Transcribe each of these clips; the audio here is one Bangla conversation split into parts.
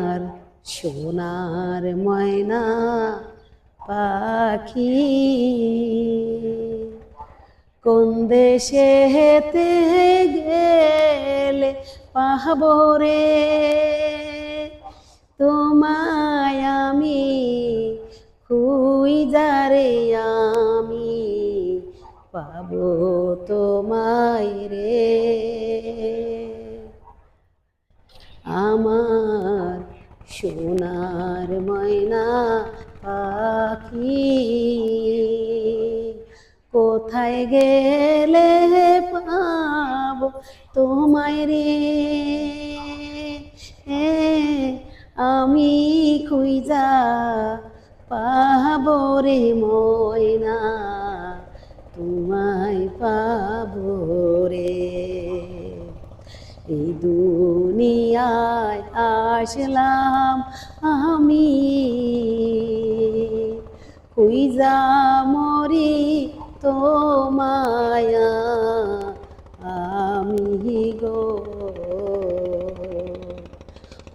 আর সোনার ময়না পাখি কোন দেশে হেতে গেলে পাহাবো রে তোমায় আমি খুঁজা রে আমি পাবো তোমায় রে আমার সোনার ময়না পাখি কোথায় গেলে পাবো তোমায় রে আমি খুঁজা পাবো রে ময়না তোমায় পাবো রে এই দুনিয়ায় আসলাম আমি খুঁজা মরি তোমায় আমি গো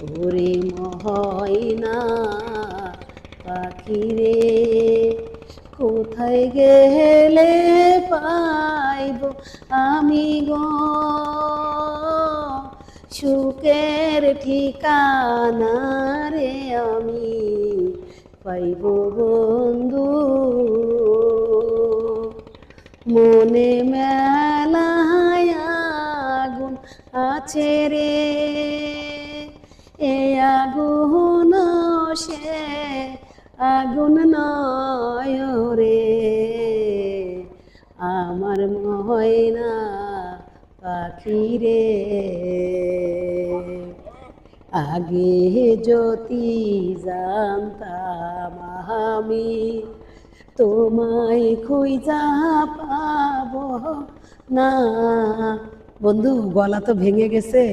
ওরে ময়না পাখি রে কোথায় গেলে পাইব আমি গো সুখের ঠিকানা রে আমি পাইব বন্ধু মনে মেলায় আগুন আছে রে এ আগুন সে আগুন নয় রে আমার ময়না পাখি রে আগে যদি জানতাম আমি তোমায় খুঁজা পাবো না। বন্ধু গলা তো ভেঙে গেছে,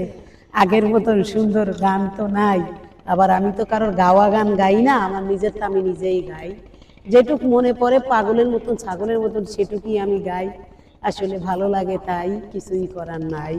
আগের মতন সুন্দর গান তো নাই। আবার আমি তো কারোর গাওয়া গান গাই না, আমার নিজেরটা আমি নিজেই গাই। যেটুক মনে পড়ে পাগলের মতন ছাগলের মতন সেটুকুই আমি গাই। আসলে ভালো লাগে তাই, কিছুই করার নাই।